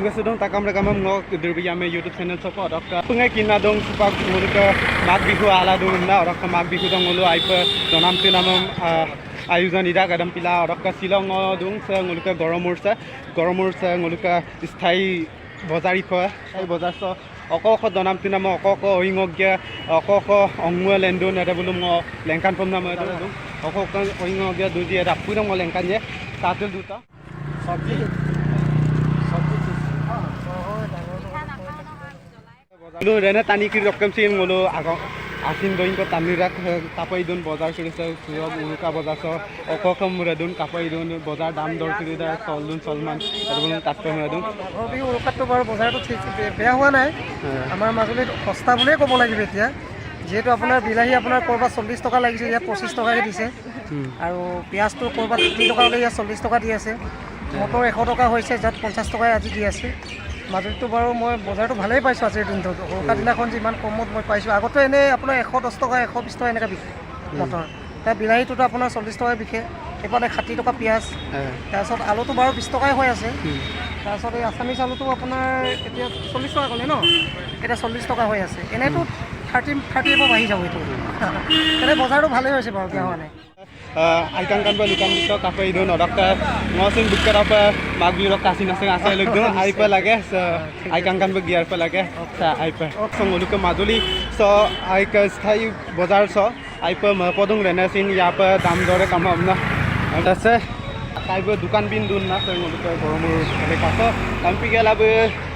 kasih dong takam rekam ngok derby ame YouTube channel support orang pengai kina dong supak nguluka mag bihu ala dong na orang mag bihu dong ngulu aipa donam tu namam ayujan ida kadam pila orang Silong dong se nguluka goromursa nguluka sthai bozari pa ai bozar so oko donam tu nama oko oingogya oko ongwa lendon ada belum ngo lengkan pom nama ada dong oko oingogya duji ada pura ngo lengkan je katul duta sabji lu rena tani kiri rokam sih ngulu agak asin doing ko tamirak kapai don bazar kiri se suab uruka bazar so oko muradun kapai don bazar dam dor kiri da solun solman adun tatto muradun hobi uruka to bar bazar to beya hua nai amar majulit সস্তা বুলিয়ে ক'ব লাগিব এতিয়া যেহেতু আপোনাৰ বিলাহী আপোনাৰ কৰবাত 40 টকা লাগিছে ইয়াত 25 টকাকে দিছে আৰু পিয়াজটো কৰবাত 30 টকা লৈ ইয়াত 40 টকা দি আছে মটৰ 100 টকা হৈছে যত 50 টকাই আজি দি আছে মাজুলীটো বাৰু মই বজাৰটো ভালেই পাইছোঁ আজিৰ দিনটোত উৰুকা দিনাখন যিমান কমত মই পাইছোঁ আগতে এনেই আপোনাৰ 110 টকা 120 টকা এনেকৈ বিকে মটৰ তাৰ বিলাহীটোতো আপোনাৰ 40 টকাই বিকে এফালে 60 টকা পিঁয়াজ তাৰপিছত আলুটো বাৰু 20 টকাই হৈ আছে তাৰপিছত এই আছামিজ আলুটো আপোনাৰ এতিয়া 40 টকা ক'লে ন এটা 40 টকা হৈ আছে এনেইতো 30 এবাৰ বাঢ়ি যাব এইটো এনে বজাৰটো ভালেই হৈছে বাৰু বেয়া হোৱা নাই aikan kan lukan itu kafe itu nodak ngosin buka apa magi rok kasih nasi asal lagi aipa lagi aikan kan begiar apa lagi aipa songolu ke maduli so aika sthai bazar so aipa podung renasin ya apa dam dore kamam na ada se aipa dukan bin dun na songolu ke goromur mereka so tampi gela be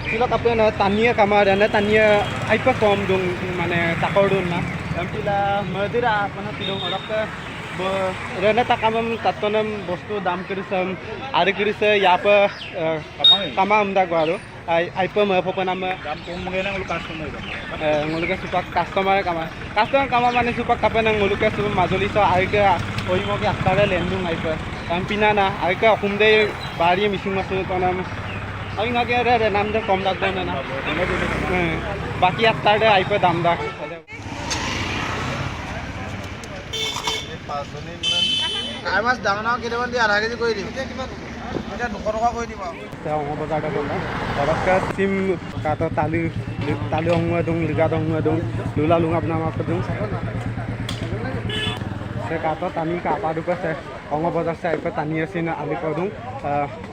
sila kape na tania kamar na tania aipa kom dung mana takor dun na tampi la madira mana pilong odak ke rena takamam tatonam bostu dam kirisam ari kirise yapa kamam da gwaru aipa ma phopanam dam komngena ngulu customer nguluka supak customer kama mane supak kapena nguluka su majoli so aika oimoke astare lendung aipa kampina na aika okumde bari mising masu tonam oingage re nam de kom dak dona na baki astare aipa dam dak মাছ ডাঙৰ ডাঙৰ কেইটামান দি আধা KG কৰি দিম এতিয়া 200 টকা কৰি দিম অংগ বজাৰটা বলা অৰকা সিম কাটো তালি অংগ দং লিগা দং দং লুলা লুং আপনা মাক দং সে কাটো তানি কাপা দুপে সে অংগ বজাৰ সে আইপে তানি আছিন আলি কদং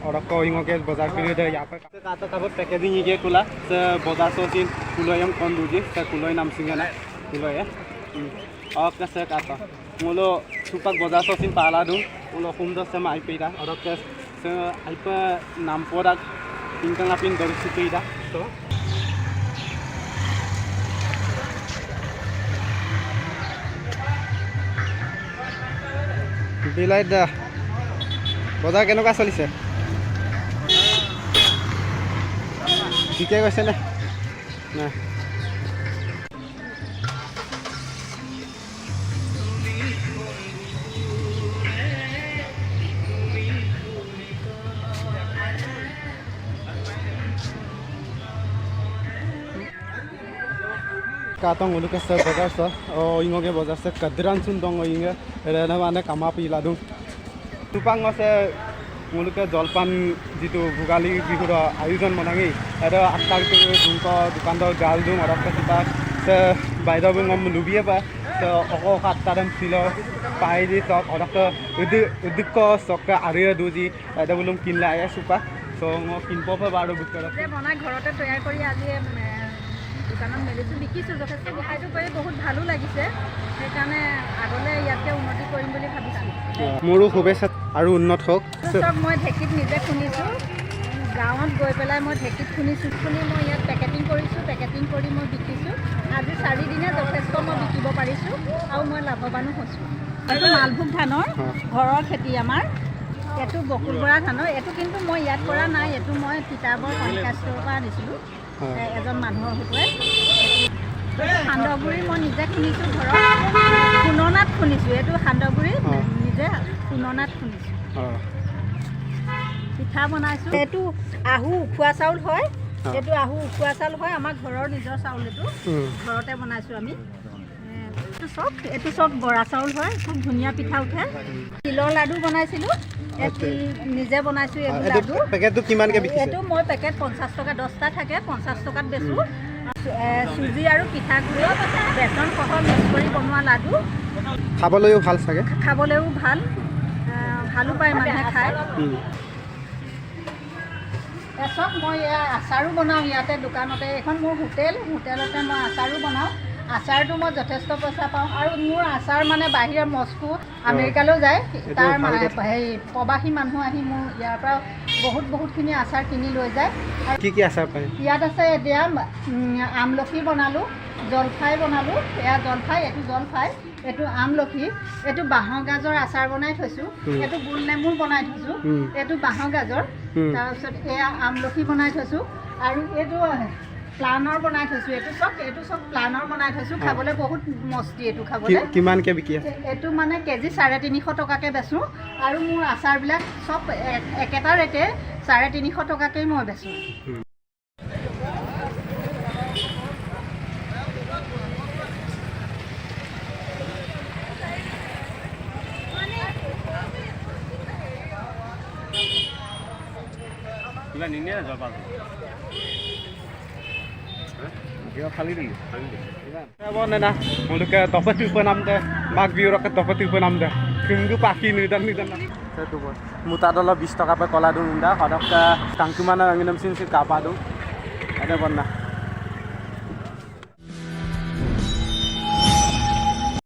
অৰকা ইংকে বজাৰ কৰি দে ইয়াপে কাটো কাব পেকেজিং ইকে কুলা সে বজাৰ সচিন কুলয়ম কোন দুজি সে কুলয় নাম সিংনা কুলয় oke saya kata mulu supak bozar sosin pala dong mulu kumdo sama aipira oke saya aipa namporak tingkang apin dari situ ida so bilai dah bozar kenuka solise ঠিকে কৈছে না না katong ulu ke bazar so ingoge bazar se kadran sun dong inge rena mane kama pila dung tupang se ulu ke jolpan jitu bugali bihur ayujan monangi ada akal ke dungko dukandor gal dung orak ke kita se baida bungom lubia pa se oko kataram silo pai di sok orak ke udiko sok ke area duji ada belum kinla ya supa so ngo kinpo pa baru bukara je bana ঘৰতে তৈয়াৰ কৰি আজি দোকানত মেলিছোঁ বিকিছোঁ যথেষ্ট বিকাইটো কৰি বহুত ভালো লাগিছে সেইকাৰণে আগলৈ ইয়াতকৈ উন্নতি কৰিম বুলি ভাবিছোঁ মোৰো শুভেচ্ছা আৰু উন্নত হওক চব মই ঢেঁকীত নিজে খুন্দিছোঁ গাঁৱত গৈ পেলাই মই ঢেঁকীত খুন্দিছোঁ খুন্দি মই ইয়াত পেকেটিং কৰিছোঁ পেকেটিং কৰি মই বিকিছোঁ আজি 4 দিনে যথেষ্ট মই বিকিব পাৰিছোঁ আৰু মই লাভৱানো হৈছোঁ এইটো মালভোগ ধানৰ ঘৰৰ খেতি আমাৰ এইটো বকুল বৰা ধানৰ এইটো কিন্তু মই ইয়াত কৰা নাই এইটো মই তিতাবৰ কণিকাষ্টৰৰ পৰা আনিছিলোঁ এজন মানুহৰ হতুৱাই সান্দহগুড়ি মই নিজে খুন্দিছোঁ ঘৰত খুননাত খুন্দিছোঁ এইটো সান্দহগুড়ি নিজে খুননাত খুন্দিছোঁ পিঠা বনাইছোঁ এইটো আহু উখোৱা চাউল হয় এইটো আহু উখোৱা চাউল হয় আমাৰ ঘৰৰ নিজৰ চাউল এইটো ঘৰতে বনাইছোঁ আমি এইটো চব বৰা চাউল হয় খুব ধুনীয়া পিঠা উঠে তিলৰ লাডু বনাইছিলোঁ নিজে বনাইছোঁ এইটো লাডু পেকেটটো কিমানকৈ বিকিছে এইটো মই পেকেট 50 টকা 10টা থাকে 50 টকাত বেচোঁ চুজি আৰু পিঠাগুড়ি বেচন সহ মিক্স কৰি বনোৱা লাডু খাবলৈও ভাল চাগে খাবলৈও ভাল ভালো পায় মানুহে খায় চব মই আচাৰো বনাওঁ ইয়াতে দোকানতে এখন মোৰ হোটেলতে মই আচাৰো বনাওঁ আচাৰটো মই যথেষ্ট পইচা পাওঁ আৰু মোৰ আচাৰ মানে বাহিৰৰ মস্কো আমেৰিকালৈও যায় তাৰ হেৰি প্ৰবাসী মানুহ আহি মোৰ ইয়াৰ পৰা বহুতখিনি আচাৰ কিনি লৈ যায় আৰু কি আচাৰ পায় ইয়াত আছে এতিয়া আমলখি বনালোঁ জলফাই বনালোঁ এয়া জলফাই এইটো জলফাই এইটো আমলখি এইটো বাঁহৰ গাজৰ আচাৰ বনাই থৈছোঁ এইটো গোল নেমু বনাই থৈছোঁ এইটো বাঁহৰ গাজৰ তাৰপিছত এয়া আমলখি বনাই থৈছোঁ আৰু এইটো প্লানৰ বনাই থৈছোঁ এইটো চব প্লানৰ বনাই থৈছোঁ খাবলৈ বহুত মস্তি এইটো খাবলৈ কিমানকৈ বিকি আছে এইটো মানে কেজি 350 টকাকৈ বেচোঁ আৰু মোৰ আচাৰবিলাক চব একেটা ৰেটে 350 টকাকেই মই বেচোঁ na muluk dapat tipe nam deh mag biru ke dapat tipe nam deh kunggu paki nidan itu bos muta dolar 20 taka pe kola dulu nda kadang ke tangki mana angin mesin si kapal dulu ada pernah